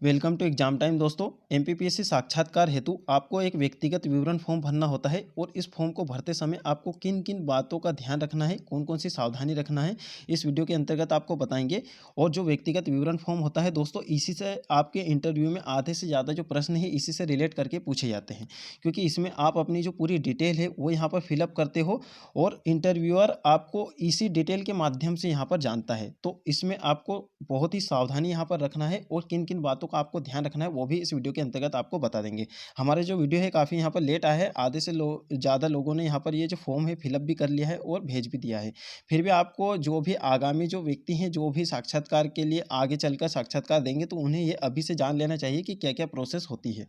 Welcome to exam time दोस्तों। MPPSC साक्षात्कार हेतु आपको एक व्यक्तिगत विवरण फॉर्म भरना होता है और इस फॉर्म को भरते समय आपको किन किन बातों का ध्यान रखना है, कौन कौन सी सावधानी रखना है, इस वीडियो के अंतर्गत आपको बताएंगे। और जो व्यक्तिगत विवरण फॉर्म होता है दोस्तों, इसी से आपके इंटरव्यू में आधे से ज़्यादा जो प्रश्न है इसी से रिलेट करके पूछे जाते हैं, क्योंकि इसमें आप अपनी जो पूरी डिटेल है वो यहाँ पर फिलअप करते हो और इंटरव्यूअर आपको इसी डिटेल के माध्यम से यहाँ पर जानता है। तो इसमें आपको बहुत ही सावधानी यहाँ पर रखना है और किन किन बातों का आपको ध्यान रखना है वो भी इस वीडियो के अंतर्गत आपको बता देंगे। हमारे जो वीडियो है काफ़ी यहाँ पर लेट आया है, आधे से ज़्यादा लोगों ने यहाँ पर ये जो फॉर्म है फिलअप भी कर लिया है और भेज भी दिया है। फिर भी आपको जो भी आगामी जो व्यक्ति हैं, जो भी साक्षात्कार के लिए आगे चलकर साक्षात्कार देंगे, तो उन्हें ये अभी से जान लेना चाहिए कि क्या क्या प्रोसेस होती है।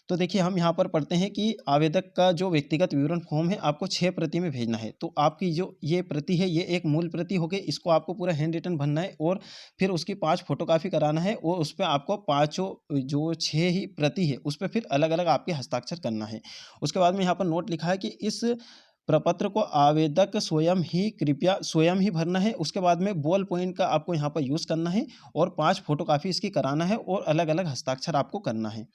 तो देखिए, हम यहाँ पर पढ़ते हैं कि आवेदक का जो व्यक्तिगत विवरण फॉर्म है आपको 6 प्रति में भेजना है। तो आपकी जो ये प्रति है ये एक मूल प्रति हो गई, इसको आपको पूरा हैंड रिटन भरना है और फिर उसकी 5 फोटोकॉपी कराना है और उस पे आपको पाँचों जो 6 ही प्रति है उस पे फिर अलग-अलग आपके हस्ताक्षर करना है। उसके बाद में यहाँ पर नोट लिखा है कि इस प्रपत्र को आवेदक स्वयं ही भरना है। उसके बाद में बॉल पॉइंट का आपको यहाँ पर यूज़ करना है और 5 फोटोकॉपी इसकी कराना है और अलग-अलग हस्ताक्षर आपको करना है।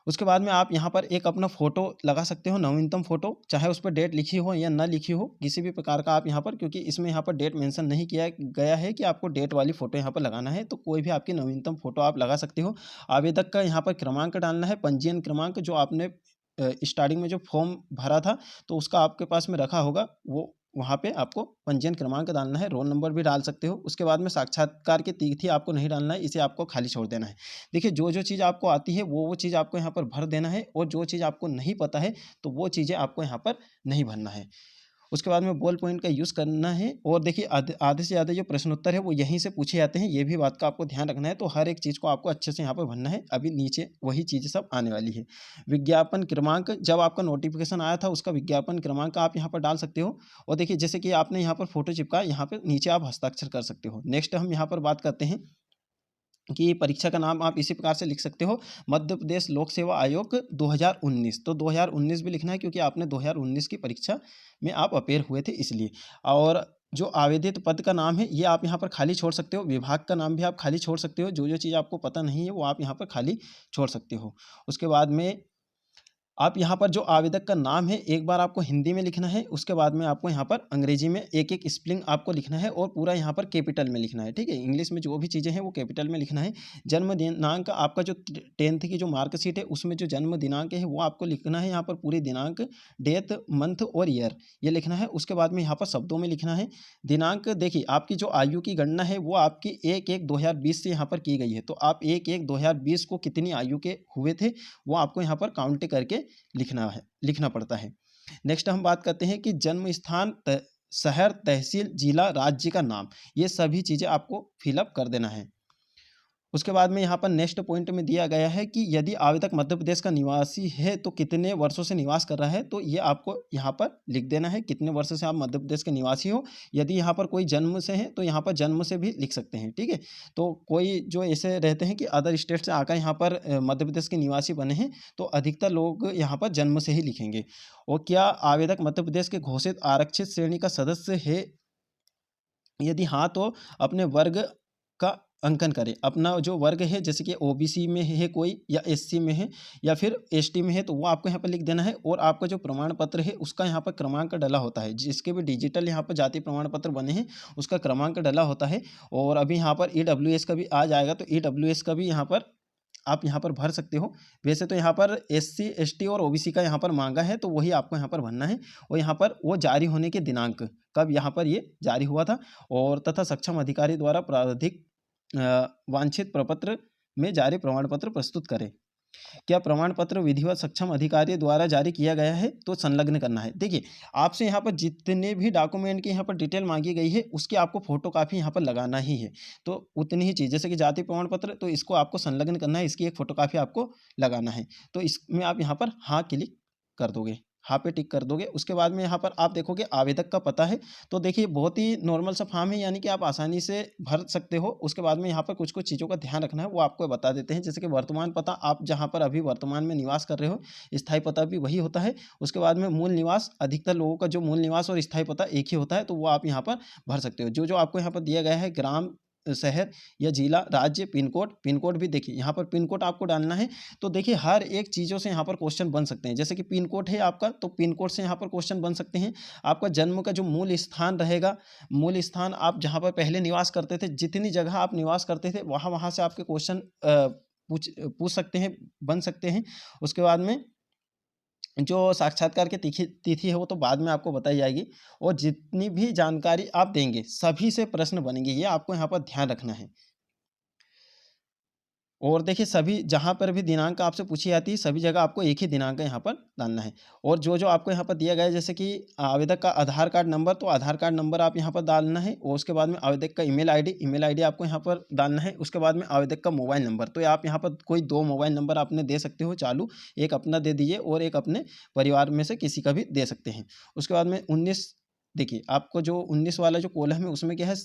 उसके बाद में आप यहाँ पर एक अपना फ़ोटो लगा सकते हो, नवीनतम फ़ोटो, चाहे उस पर डेट लिखी हो या ना लिखी हो, किसी भी प्रकार का आप यहाँ पर, क्योंकि इसमें यहाँ पर डेट मेंशन नहीं किया गया है कि आपको डेट वाली फ़ोटो यहाँ पर लगाना है, तो कोई भी आपकी नवीनतम फ़ोटो आप लगा सकते हो। आवेदक का यहाँ पर क्रमांक डालना है, पंजीयन क्रमांक जो आपने स्टार्टिंग में जो फॉर्म भरा था तो उसका आपके पास में रखा होगा, वो वहाँ पे आपको पंजीयन क्रमांक डालना है। रोल नंबर भी डाल सकते हो। उसके बाद में साक्षात्कार की तिथि आपको नहीं डालना है, इसे आपको खाली छोड़ देना है। देखिए, जो चीज़ आपको आती है वो चीज़ आपको यहाँ पर भर देना है और जो चीज़ आपको नहीं पता है तो वो चीज़ें आपको यहाँ पर नहीं भरना है। उसके बाद में बॉल पॉइंट का यूज़ करना है और देखिए, आधे से ज़्यादा जो प्रश्नोत्तर है वो यहीं से पूछे जाते हैं, ये भी बात का आपको ध्यान रखना है। तो हर एक चीज़ को आपको अच्छे से यहाँ पर भरना है। अभी नीचे वही चीज़ें सब आने वाली है। विज्ञापन क्रमांक, जब आपका नोटिफिकेशन आया था उसका विज्ञापन क्रमांक आप यहाँ पर डाल सकते हो। और देखिए, जैसे कि आपने यहाँ पर फोटो चिपका, यहाँ पर नीचे आप हस्ताक्षर कर सकते हो। नेक्स्ट हम यहाँ पर बात करते हैं कि परीक्षा का नाम आप इसी प्रकार से लिख सकते हो, मध्य प्रदेश लोक सेवा आयोग 2019। तो 2019 भी लिखना है, क्योंकि आपने 2019 की परीक्षा में आप अपेयर हुए थे इसलिए। और जो आवेदित पद का नाम है ये आप यहाँ पर खाली छोड़ सकते हो। विभाग का नाम भी आप खाली छोड़ सकते हो। जो चीज़ आपको पता नहीं है वो आप यहाँ पर खाली छोड़ सकते हो। उसके बाद में आप यहाँ पर जो आवेदक का नाम है एक बार आपको हिंदी में लिखना है, उसके बाद में आपको यहाँ पर अंग्रेजी में एक-एक स्पेलिंग आपको लिखना है और पूरा यहाँ पर कैपिटल में लिखना है, ठीक है? इंग्लिश में जो भी चीज़ें हैं वो कैपिटल में लिखना है। जन्म दिनांक आपका जो 10th की जो मार्कशीट है उसमें जो जन्म दिनांक है वो आपको लिखना है, यहाँ पर पूरी दिनांक, डेट, मंथ और ईयर ये लिखना है। उसके बाद में यहाँ पर शब्दों में लिखना है दिनांक। देखिए, आपकी जो आयु की गणना है वो आपकी 1/1/2020 से यहाँ पर की गई है, तो आप 1/1/2020 को कितनी आयु के हुए थे वो आपको यहाँ पर काउंट करके लिखना पड़ता है। नेक्स्ट हम बात करते हैं कि जन्म स्थान, शहर, तहसील, जिला, राज्य का नाम, ये सभी चीज़ें आपको फिलअप कर देना है। उसके बाद में यहाँ पर नेक्स्ट पॉइंट में दिया गया है कि यदि आवेदक मध्य प्रदेश का निवासी है तो कितने वर्षों से निवास कर रहा है, तो ये आपको यहाँ पर लिख देना है कितने वर्ष से आप मध्य प्रदेश के निवासी हो। यदि यहाँ पर कोई जन्म से है तो यहाँ पर जन्म से भी लिख सकते हैं, ठीक है? तो कोई जो ऐसे रहते हैं कि अदर स्टेट से आकर यहाँ पर मध्य प्रदेश के निवासी बने हैं, तो अधिकतर लोग यहाँ पर जन्म से ही लिखेंगे। और क्या आवेदक मध्य प्रदेश के घोषित आरक्षित श्रेणी का सदस्य है? यदि हाँ, तो अपने वर्ग का अंकन करें। अपना जो वर्ग है, जैसे कि ओबीसी में है कोई या एससी में है या फिर एसटी में है, तो वो आपको यहाँ पर लिख देना है। और आपका जो प्रमाण पत्र है उसका यहाँ पर क्रमांक डला होता है, जिसके भी डिजिटल यहाँ पर जाति प्रमाण पत्र बने हैं उसका क्रमांक डला होता है। और अभी यहाँ पर ईडब्ल्यूएस का भी आ जाएगा, तो ईडब्ल्यूएस का भी यहाँ पर आप यहाँ पर भर सकते हो। वैसे तो यहाँ पर एससी, एसटी और ओबीसी का यहाँ पर मांगा है, तो वही आपको यहाँ पर भरना है। और यहाँ पर वो जारी होने के दिनांक, कब यहाँ पर ये जारी हुआ था, और तथा सक्षम अधिकारी द्वारा प्राधिक वांछित प्रपत्र में जारी प्रमाण पत्र प्रस्तुत करें। क्या प्रमाण पत्र विधिवत सक्षम अधिकारी द्वारा जारी किया गया है, तो संलग्न करना है। देखिए, आपसे यहाँ पर जितने भी डॉक्यूमेंट की यहाँ पर डिटेल मांगी गई है उसकी आपको फोटोकॉपी यहाँ पर लगाना ही है। तो उतनी ही चीज़, जैसे कि जाति प्रमाण पत्र, तो इसको आपको संलग्न करना है, इसकी एक फोटोकॉपी आपको लगाना है। तो इसमें आप यहाँ पर हाँ क्लिक कर दोगे, हाँ पे टिक कर दोगे। उसके बाद में यहाँ पर आप देखोगे आवेदक का पता है। तो देखिए, बहुत ही नॉर्मल सा फॉर्म है, यानी कि आप आसानी से भर सकते हो। उसके बाद में यहाँ पर कुछ कुछ चीज़ों का ध्यान रखना है, वो आपको बता देते हैं। जैसे कि वर्तमान पता, आप जहाँ पर अभी वर्तमान में निवास कर रहे हो, स्थायी पता भी वही होता है। उसके बाद में मूल निवास, अधिकतर लोगों का जो मूल निवास और स्थायी पता एक ही होता है, तो वो आप यहाँ पर भर सकते हो। जो आपको यहाँ पर दिया गया है, ग्राम शहर या जिला, राज्य, पिन कोड भी देखिए यहाँ पर पिन कोड आपको डालना है। तो देखिए हर एक चीज़ों से यहाँ पर क्वेश्चन बन सकते हैं। जैसे कि पिन कोड है आपका, तो पिन कोड से यहाँ पर क्वेश्चन बन सकते हैं। आपका जन्म का जो मूल स्थान रहेगा, मूल स्थान आप जहाँ पर पहले निवास करते थे, जितनी जगह आप निवास करते थे, वहाँ वहाँ से आपके क्वेश्चन पूछ पूछ सकते हैं, बन सकते हैं। उसके बाद में जो साक्षात्कार की तिथि तिथि है वो तो बाद में आपको बताई जाएगी, और जितनी भी जानकारी आप देंगे सभी से प्रश्न बनेंगे, ये आपको यहाँ पर ध्यान रखना है। और देखिए सभी जहाँ पर भी दिनांक आपसे पूछी जाती है, सभी जगह आपको एक ही दिनांक यहाँ पर डालना है। और जो आपको यहाँ पर दिया गया है, जैसे कि आवेदक का आधार कार्ड नंबर, तो आधार कार्ड नंबर आप यहाँ पर डालना है। और उसके बाद में आवेदक का ईमेल आईडी आपको यहाँ पर डालना है। उसके बाद में आवेदक का मोबाइल नंबर, तो आप यहाँ पर कोई 2 मोबाइल नंबर आपने दे सकते हो चालू, एक अपना दे दीजिए और एक अपने परिवार में से किसी का भी दे सकते हैं। उसके बाद में 19, देखिए आपको जो 19 वाला जो कॉलम है उसमें क्या है,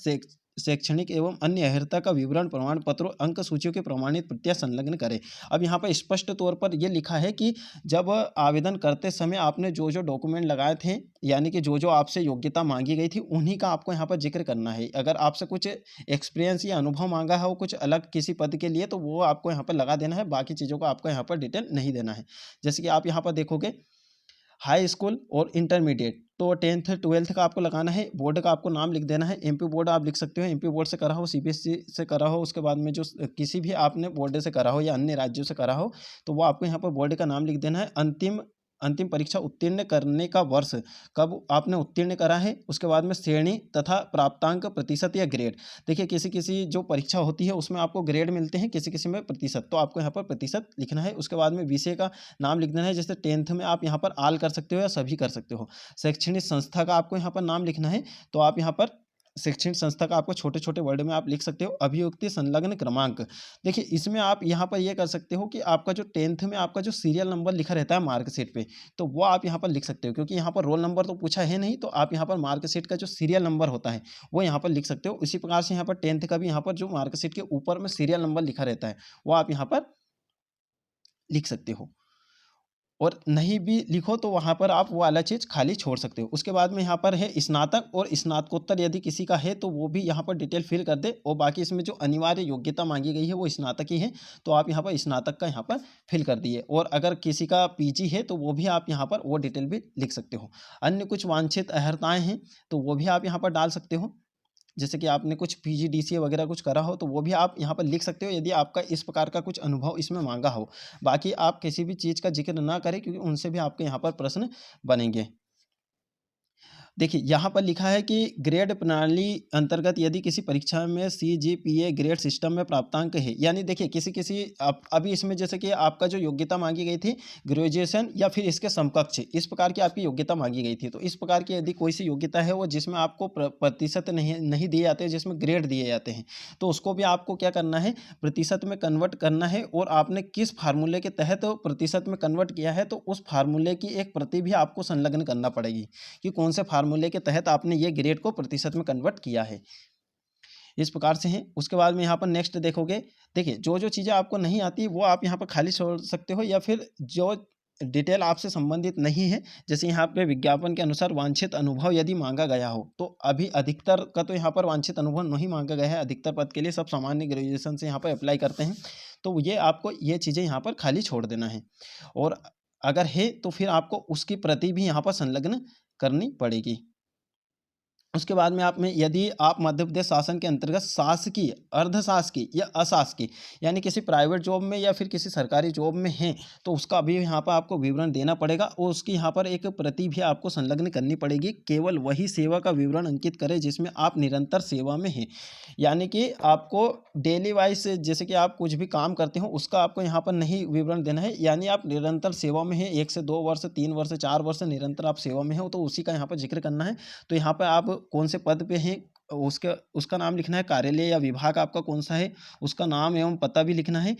शैक्षणिक एवं अन्य अर्हता का विवरण, प्रमाण पत्रों, अंक सूचियों के प्रमाणित प्रतियां संलग्न करें। अब यहाँ पर स्पष्ट तौर पर यह लिखा है कि जब आवेदन करते समय आपने जो डॉक्यूमेंट लगाए थे, यानी कि जो आपसे योग्यता मांगी गई थी, उन्हीं का आपको यहाँ पर जिक्र करना है। अगर आपसे कुछ एक्सपीरियंस या अनुभव मांगा है वो कुछ अलग किसी पद के लिए, तो वो आपको यहाँ पर लगा देना है, बाकी चीज़ों को आपको यहाँ पर डिटेल नहीं देना है। जैसे कि आप यहाँ पर देखोगे हाई स्कूल और इंटरमीडिएट, तो 10th 12th का आपको लगाना है। बोर्ड का आपको नाम लिख देना है। एमपी बोर्ड आप लिख सकते हो, एमपी बोर्ड से करा हो, सीबीएसई से करा हो, उसके बाद में जो किसी भी आपने बोर्ड से करा हो या अन्य राज्यों से करा हो, तो वो आपको यहाँ पर बोर्ड का नाम लिख देना है। अंतिम परीक्षा उत्तीर्ण करने का वर्ष, कब आपने उत्तीर्ण करा है, उसके बाद में श्रेणी तथा प्राप्तांक, प्रतिशत या ग्रेड। देखिए किसी किसी जो परीक्षा होती है उसमें आपको ग्रेड मिलते हैं, किसी किसी में प्रतिशत, तो आपको यहाँ पर प्रतिशत लिखना है। उसके बाद में विषय का नाम लिख देना है। जैसे 10th में आप यहाँ पर आल कर सकते हो या सभी कर सकते हो। शैक्षणिक संस्था का आपको यहाँ पर नाम लिखना है, तो आप यहाँ पर शैक्षणिक संस्था का आपको छोटे छोटे वर्ड में आप लिख सकते हो। अभियुक्ति संलग्न क्रमांक, देखिए इसमें आप यहाँ पर ये कर सकते हो कि आपका जो 10th में आपका जो सीरियल नंबर लिखा रहता है मार्कशीट पे, तो वो आप यहाँ पर लिख सकते हो। क्योंकि यहाँ पर रोल नंबर तो पूछा है नहीं, तो आप यहाँ पर मार्कशीट का जो सीरियल नंबर होता है वो यहाँ पर लिख सकते हो। इसी प्रकार से यहाँ पर 10th का भी यहाँ पर जो मार्कशीट के ऊपर में सीरियल नंबर लिखा रहता है वो आप यहाँ पर लिख सकते हो। और नहीं भी लिखो तो वहाँ पर आप वो वाला चीज़ खाली छोड़ सकते हो। उसके बाद में यहाँ पर है स्नातक और स्नातकोत्तर, यदि किसी का है तो वो भी यहाँ पर डिटेल फिल कर दे। और बाकी इसमें जो अनिवार्य योग्यता मांगी गई है वो स्नातक ही है, तो आप यहाँ पर स्नातक का यहाँ पर फिल कर दिए। और अगर किसी का पीजी है तो वो भी आप यहाँ पर वो डिटेल भी लिख सकते हो। अन्य कुछ वांछित अर्हताएँ हैं तो वो भी आप यहाँ पर डाल सकते हो। जैसे कि आपने कुछ पीजीडीसीए वगैरह कुछ करा हो तो वो भी आप यहाँ पर लिख सकते हो, यदि आपका इस प्रकार का कुछ अनुभव इसमें मांगा हो। बाकी आप किसी भी चीज़ का जिक्र ना करें, क्योंकि उनसे भी आपके यहाँ पर प्रश्न बनेंगे। देखिए यहाँ पर लिखा है कि ग्रेड प्रणाली अंतर्गत यदि किसी परीक्षा में सीजीपीए ग्रेड सिस्टम में प्राप्तांक है, यानी देखिए किसी किसी अभी इसमें जैसे कि आपका जो योग्यता मांगी गई थी ग्रेजुएशन या फिर इसके समकक्ष, इस प्रकार की आपकी योग्यता मांगी गई थी। तो इस प्रकार की यदि कोई सी योग्यता है वो जिसमें आपको प्रतिशत नहीं दिए जाते, जिसमें ग्रेड दिए जाते हैं, तो उसको भी आपको क्या करना है, प्रतिशत में कन्वर्ट करना है। और आपने किस फार्मूले के तहत प्रतिशत में कन्वर्ट किया है, तो उस फार्मूले की एक प्रति भी आपको संलग्न करना पड़ेगी कि कौन से फार्मूले के तहत आपने ये ग्रेड को प्रतिशत में कन्वर्ट किया है। इस प्रकार से है। उसके बाद में यहाँ पर नेक्स्ट देखोगे, देखिए जो चीज़ें आपको नहीं आती वो आप यहाँ पर खाली छोड़ सकते हो, या फिर जो डिटेल आपसे संबंधित नहीं है, जैसे यहाँ पे विज्ञापन के अनुसार वांछित अनुभव यदि मांगा गया हो, तो अभी अधिकतर का तो यहाँ पर वांछित अनुभव नहीं मांगा गया है। अधिकतर पद के लिए सब सामान्य ग्रेजुएशन से यहाँ पर अप्लाई करते हैं, तो ये आपको ये चीज़ें यहाँ पर खाली छोड़ देना है। और अगर है तो फिर आपको उसकी प्रति भी यहाँ पर संलग्न करनी पड़ेगी। उसके बाद में आप में यदि आप मध्य प्रदेश शासन के अंतर्गत शासकीय, अर्धशासकीय या अशासकीय, यानी किसी प्राइवेट जॉब में या फिर किसी सरकारी जॉब में हैं, तो उसका भी यहाँ पर आपको विवरण देना पड़ेगा और उसकी यहाँ पर एक प्रति भी आपको संलग्न करनी पड़ेगी। केवल वही सेवा का विवरण अंकित करें जिसमें आप निरंतर सेवा में हैं, यानी कि आपको डेली वाइज जैसे कि आप कुछ भी काम करते हो उसका आपको यहाँ पर नहीं विवरण देना है। यानी आप निरंतर सेवा में हैं, 1 से 2 वर्ष, 3 वर्ष, 4 वर्ष निरंतर आप सेवा में हो, तो उसी का यहाँ पर जिक्र करना है। तो यहाँ पर आप कौन से पद पे हैं उसका नाम लिखना है, कार्यालय या विभाग आपका कौन सा है उसका नाम एवं पता भी लिखना है।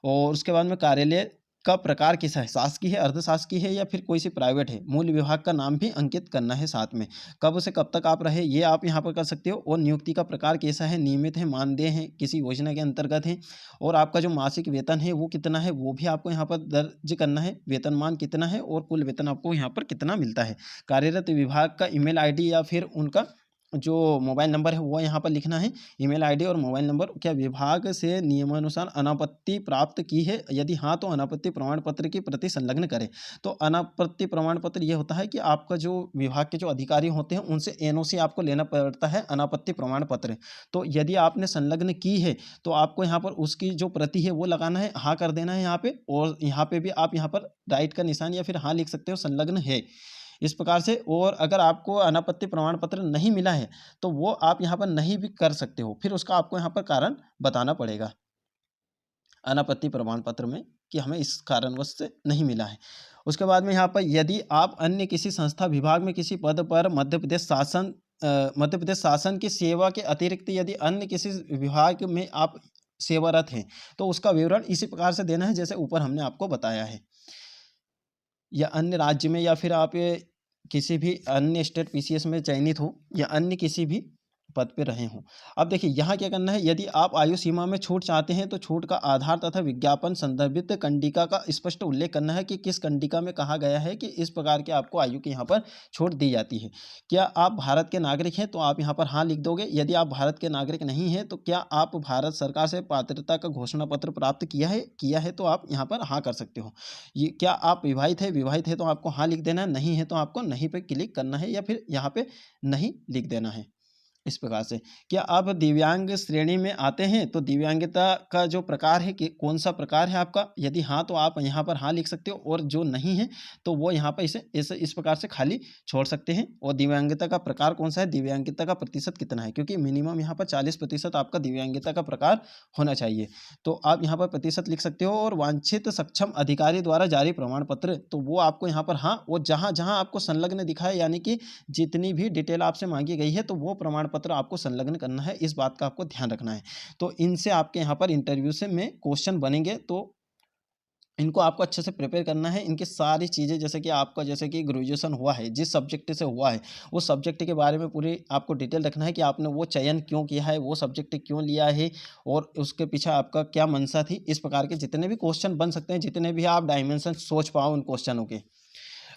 और उसके बाद में कार्यालय का प्रकार कैसा है, शासकीय है, अर्धशासकीय है या फिर कोई सी प्राइवेट है, मूल विभाग का नाम भी अंकित करना है साथ में। कब से कब तक आप रहे ये आप यहाँ पर कर सकते हो। और नियुक्ति का प्रकार कैसा है, नियमित है, मानदेय है, किसी योजना के अंतर्गत है। और आपका जो मासिक वेतन है वो कितना है वो भी आपको यहाँ पर दर्ज करना है, वेतनमान कितना है और कुल वेतन आपको यहाँ पर कितना मिलता है। कार्यरत विभाग का ईमेल आईडी या फिर उनका जो मोबाइल नंबर है वो यहाँ पर लिखना है, ईमेल आईडी और मोबाइल नंबर। क्या विभाग से नियमानुसार अनापत्ति प्राप्त की है, यदि हाँ तो अनापत्ति प्रमाण पत्र की प्रति संलग्न करें। तो अनापत्ति प्रमाण पत्र ये होता है कि आपका जो विभाग के जो अधिकारी होते हैं उनसे एनओसी आपको लेना पड़ता है, अनापत्ति प्रमाण पत्र। तो यदि आपने संलग्न की है तो आपको यहाँ पर उसकी जो प्रति है वो लगाना है, हाँ कर देना है यहाँ पे, और यहाँ पे भी आप यहाँ पर राइट का निशान या फिर हाँ लिख सकते हो, संलग्न है इस प्रकार से। और अगर आपको अनापत्ति प्रमाण पत्र नहीं मिला है तो वो आप यहाँ पर नहीं भी कर सकते हो, फिर उसका आपको यहाँ पर कारण बताना पड़ेगा अनापत्ति प्रमाण पत्र में कि हमें इस कारणवश से नहीं मिला है। उसके बाद में यहाँ पर यदि आप अन्य किसी संस्था विभाग में किसी पद पर मध्य प्रदेश शासन की सेवा के अतिरिक्त यदि अन्य किसी विभाग में आप सेवारत हैं तो उसका विवरण इसी प्रकार से देना है जैसे ऊपर हमने आपको बताया है। या अन्य राज्य में, या फिर आप किसी भी अन्य स्टेट पीसीएस में चयनित हो, या अन्य किसी भी पद पे रहे हों। अब देखिए यहाँ क्या करना है, यदि आप आयु सीमा में छूट चाहते हैं तो छूट का आधार तथा विज्ञापन संदर्भित कंडिका का स्पष्ट उल्लेख करना है कि किस कंडिका में कहा गया है कि इस प्रकार के आपको आयु के यहाँ पर छूट दी जाती है। क्या आप भारत के नागरिक हैं तो आप यहाँ पर हाँ लिख दोगे। यदि आप भारत के नागरिक नहीं हैं तो क्या आप भारत सरकार से पात्रता का घोषणा पत्र प्राप्त किया है तो आप यहाँ पर हाँ कर सकते हो। ये क्या आप विवाहित है तो आपको हाँ लिख देना है, नहीं है तो आपको नहीं पे क्लिक करना है या फिर यहाँ पे नहीं लिख देना है इस प्रकार से। क्या आप दिव्यांग श्रेणी में आते हैं तो दिव्यांगता का जो प्रकार है कि कौन सा प्रकार है आपका, यदि हाँ तो आप यहाँ पर हाँ लिख सकते हो, और जो नहीं है तो वो यहाँ पर इसे इस प्रकार से खाली छोड़ सकते हैं। और दिव्यांगता का प्रकार कौन सा है, दिव्यांगता का प्रतिशत कितना है, क्योंकि मिनिमम यहाँ पर 40% आपका दिव्यांगता का प्रकार होना चाहिए, तो आप यहाँ पर प्रतिशत लिख सकते हो। और वांछित सक्षम अधिकारी द्वारा जारी प्रमाण पत्र, तो वो आपको यहाँ पर हाँ, और जहाँ जहाँ आपको संलग्न दिखा है यानी कि जितनी भी डिटेल आपसे मांगी गई है तो वो प्रमाण पत्र आपको संलग्न करना है, इस बात का आपको ध्यान रखना है। तो इनसे आपके यहाँ पर इंटरव्यू से में क्वेश्चन बनेंगे, तो इनको आपको अच्छे से प्रिपेयर करना है। इनकी सारी चीज़ें जैसे कि ग्रेजुएशन हुआ है, जिस सब्जेक्ट से हुआ है उस सब्जेक्ट के बारे में पूरी आपको डिटेल रखना है कि आपने वो चयन क्यों किया है, वो सब्जेक्ट क्यों लिया है, और उसके पीछे आपका क्या मंशा थी। इस प्रकार के जितने भी क्वेश्चन बन सकते हैं, जितने भी आप डायमेंशन सोच पाओ उन क्वेश्चनों के।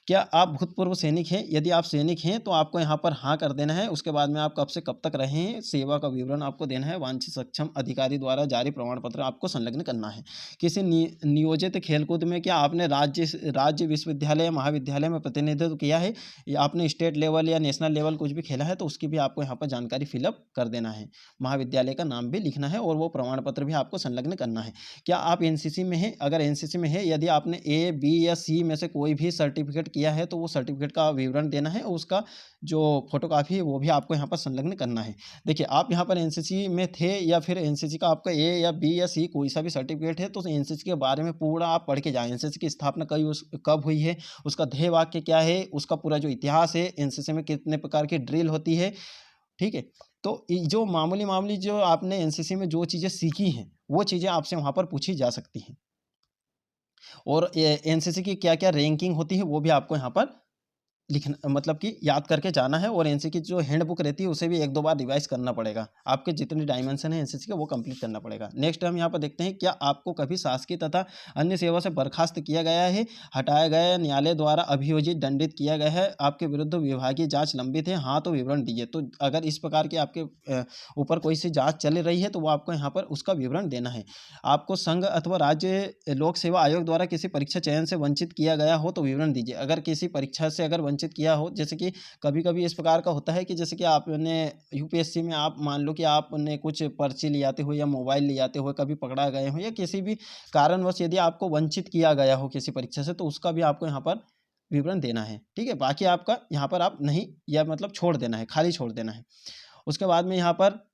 क्या आप भूतपूर्व सैनिक हैं, यदि आप सैनिक हैं तो आपको यहाँ पर हाँ कर देना है। उसके बाद में आप कब से कब तक रहे हैं, सेवा का विवरण आपको देना है। वांछित सक्षम अधिकारी द्वारा जारी प्रमाण पत्र आपको संलग्न करना है। किसी नियोजित खेलकूद में क्या आपने राज्य विश्वविद्यालय या महाविद्यालय में प्रतिनिधित्व किया है, या आपने स्टेट लेवल या नेशनल लेवल कुछ भी खेला है तो उसकी भी आपको यहाँ पर जानकारी फिलअप कर देना है। महाविद्यालय का नाम भी लिखना है और वो प्रमाण पत्र भी आपको संलग्न करना है। क्या आप एनसीसी में हैं, अगर एनसीसी में है, यदि आपने ए बी या सी में से कोई भी सर्टिफिकेट किया है तो वो सर्टिफिकेट का विवरण देना है, और उसका जो फोटोकॉपी है वो भी आपको यहाँ पर संलग्न करना है। देखिए आप यहाँ पर एनसीसी में थे या फिर एनसीसी का आपका ए या बी या सी कोई सा भी सर्टिफिकेट है तो एनसीसी के बारे में पूरा आप पढ़ के जाएं। एनसीसी की स्थापना कब हुई है, उसका ध्येय वाक्य क्या है, उसका पूरा जो इतिहास है, एनसीसी में कितने प्रकार की ड्रिल होती है, ठीक है। तो जो मामूली जो आपने एनसीसी में जो चीज़ें सीखी हैं वो चीज़ें आपसे वहाँ पर पूछी जा सकती हैं। और एनसीसी की क्या क्या रैंकिंग होती है वो भी आपको यहाँ पर लिखना, मतलब कि याद करके जाना है। और एनसीसी की जो हैंड बुक रहती है उसे भी एक दो बार रिवाइज करना पड़ेगा, आपके जितने डायमेंशन है एनसीसी के वो कंप्लीट करना पड़ेगा। नेक्स्ट हम यहाँ पर देखते हैं, क्या आपको कभी शासकीय तथा अन्य सेवा से बर्खास्त किया गया है, हटाया गया है, न्यायालय द्वारा अभियोजित दंडित किया गया है, आपके विरुद्ध विभागीय जाँच लंबित है, हाँ तो विवरण दीजिए। तो अगर इस प्रकार की आपके ऊपर कोई सी जाँच चल रही है तो वो आपको यहाँ पर उसका विवरण देना है। आपको संघ अथवा राज्य लोक सेवा आयोग द्वारा किसी परीक्षा चयन से वंचित किया गया हो तो विवरण दीजिए। अगर किसी परीक्षा से अगर वंचित किया हो, जैसे कि कभी-कभी इस प्रकार का होता है कि जैसे कि आपने यूपीएससी में आप मान लो कि आपने कुछ पर्ची ले आते हो या मोबाइल ले आते हो, कभी पकड़ा गए हो, या किसी भी कारणवश यदि आपको वंचित किया गया हो किसी परीक्षा से तो उसका भी आपको यहाँ पर विवरण देना है, ठीक है। बाकी आपका यहाँ पर आप नहीं, या मतलब छोड़ देना है, खाली छोड़ देना है। उसके बाद में यहाँ पर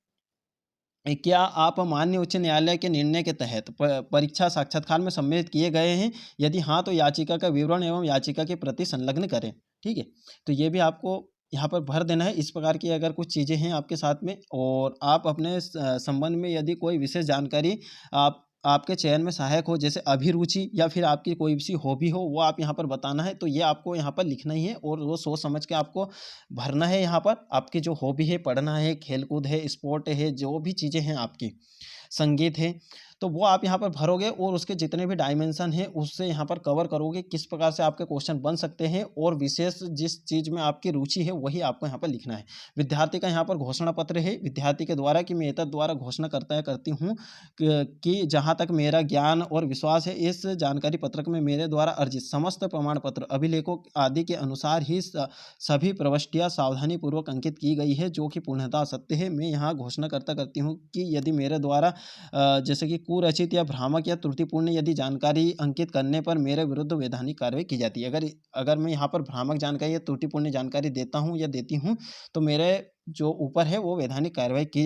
क्या आप माननीय उच्च न्यायालय के निर्णय के तहत परीक्षा साक्षात्कार में सम्मिलित किए गए हैं, यदि हाँ तो याचिका का विवरण एवं याचिका की प्रति संलग्न करें, ठीक है। तो ये भी आपको यहाँ पर भर देना है। इस प्रकार की अगर कुछ चीज़ें हैं आपके साथ में, और आप अपने संबंध में यदि कोई विशेष जानकारी आपके चयन में सहायक हो, जैसे अभिरुचि या फिर आपकी कोई सी हॉबी हो, वो आप यहाँ पर बताना है। तो ये आपको यहाँ पर लिखना ही है, और वो सोच समझ के आपको भरना है। यहाँ पर आपकी जो हॉबी है, पढ़ना है, खेलकूद है, स्पोर्ट है, जो भी चीज़ें हैं आपकी, संगीत है, तो वो आप यहाँ पर भरोगे और उसके जितने भी डायमेंशन हैं उससे यहाँ पर कवर करोगे, किस प्रकार से आपके क्वेश्चन बन सकते हैं और विशेष जिस चीज़ में आपकी रुचि है वही आपको यहाँ पर लिखना है। विद्यार्थी का यहाँ पर घोषणा पत्र है विद्यार्थी के द्वारा कि मैं एतद द्वारा घोषणा करता है करती हूँ कि जहाँ तक मेरा ज्ञान और विश्वास है इस जानकारी पत्रक में मेरे द्वारा अर्जित समस्त प्रमाण पत्र अभिलेखों आदि के अनुसार ही सभी प्रविष्टियाँ सावधानी पूर्वक अंकित की गई है जो कि पूर्णतः सत्य है। मैं यहाँ घोषणा करता करती हूँ कि यदि मेरे द्वारा जैसे कि कुरचित या भ्रामक या त्रुटिपूर्ण यदि जानकारी अंकित करने पर मेरे विरुद्ध वैधानिक कार्रवाई की जाती है। अगर मैं यहाँ पर भ्रामक जानकारी या त्रुटिपूर्ण जानकारी देता हूँ या देती हूँ तो मेरे जो ऊपर है वो वैधानिक कार्रवाई की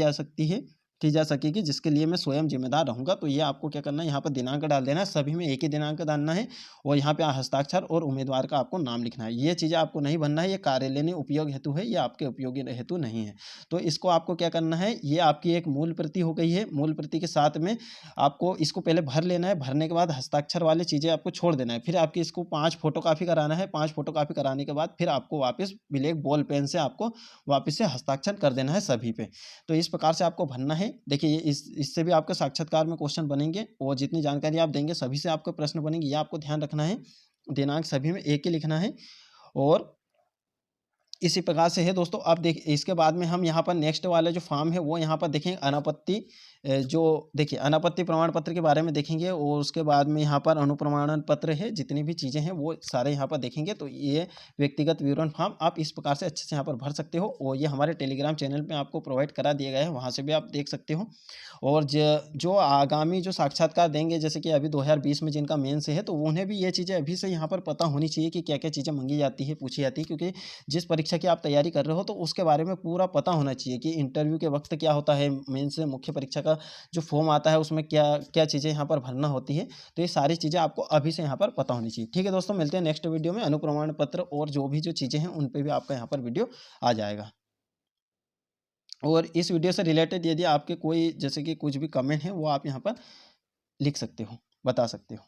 जा सकेगी, जिसके लिए मैं स्वयं जिम्मेदार रहूँगा। तो ये आपको क्या करना है, यहाँ पर दिनांक डाल देना है, सभी में एक ही दिनांक डालना है और यहाँ पे हस्ताक्षर और उम्मीदवार का आपको नाम लिखना है। ये चीज़ें आपको नहीं भरना है, ये कार्यालयीय उपयोग हेतु है, ये आपके उपयोगी हेतु नहीं है। तो इसको आपको क्या करना है, ये आपकी एक मूल प्रति हो गई है। मूल प्रति के साथ में आपको इसको पहले भर लेना है, भरने के बाद हस्ताक्षर वाली चीज़ें आपको छोड़ देना है। फिर आपकी इसको 5 फोटोकॉपी कराना है, 5 फोटोकॉपी कराने के बाद फिर आपको वापस ब्लैक बॉल पेन से आपको वापस से हस्ताक्षर कर देना है सभी पे। तो इस प्रकार से आपको भरना है। देखिए इससे भी आपके साक्षात्कार में क्वेश्चन बनेंगे और जितनी जानकारी आप देंगे सभी से आपके प्रश्न बनेंगे, ये आपको ध्यान रखना है। दिनांक सभी में एक ही लिखना है और इसी प्रकार से है दोस्तों। अब देखिए इसके बाद में हम यहाँ पर नेक्स्ट वाला जो फॉर्म है वो यहाँ पर देखेंगे अनापत्ति जो देखिए अनापत्ति प्रमाण पत्र के बारे में देखेंगे और उसके बाद में यहाँ पर अनुप्रमाणन पत्र है, जितनी भी चीज़ें हैं वो सारे यहाँ पर देखेंगे। तो ये व्यक्तिगत विवरण फॉर्म आप इस प्रकार से अच्छे से यहाँ पर भर सकते हो और ये हमारे टेलीग्राम चैनल पे आपको प्रोवाइड करा दिया गया है, वहाँ से भी आप देख सकते हो। और जो आगामी जो साक्षात्कार देंगे जैसे कि अभी 2020 में जिनका मेंस है तो उन्हें भी ये चीज़ें अभी से यहाँ पर पता होनी चाहिए कि क्या क्या चीज़ें मांगी जाती है, पूछी जाती है, क्योंकि जिस परीक्षा की आप तैयारी कर रहे हो तो उसके बारे में पूरा पता होना चाहिए कि इंटरव्यू के वक्त क्या होता है, मेंस मुख्य परीक्षा का जो फॉर्म आता है उसमें क्या क्या चीज़ें यहाँ पर भरना होती है। तो ये सारी चीज़ें आपको अभी से यहाँ पर पता होनी चाहिए। ठीक है दोस्तों, मिलते हैं नेक्स्ट वीडियो में। अनुप्रमाण पत्र और जो भी जो चीज़ें हैं उन पे भी आपका यहाँ पर वीडियो आ जाएगा। और इस वीडियो से रिलेटेड यदि आपके कोई जैसे कि कुछ भी कमेंट है वो आप यहाँ पर लिख सकते हो, बता सकते हो।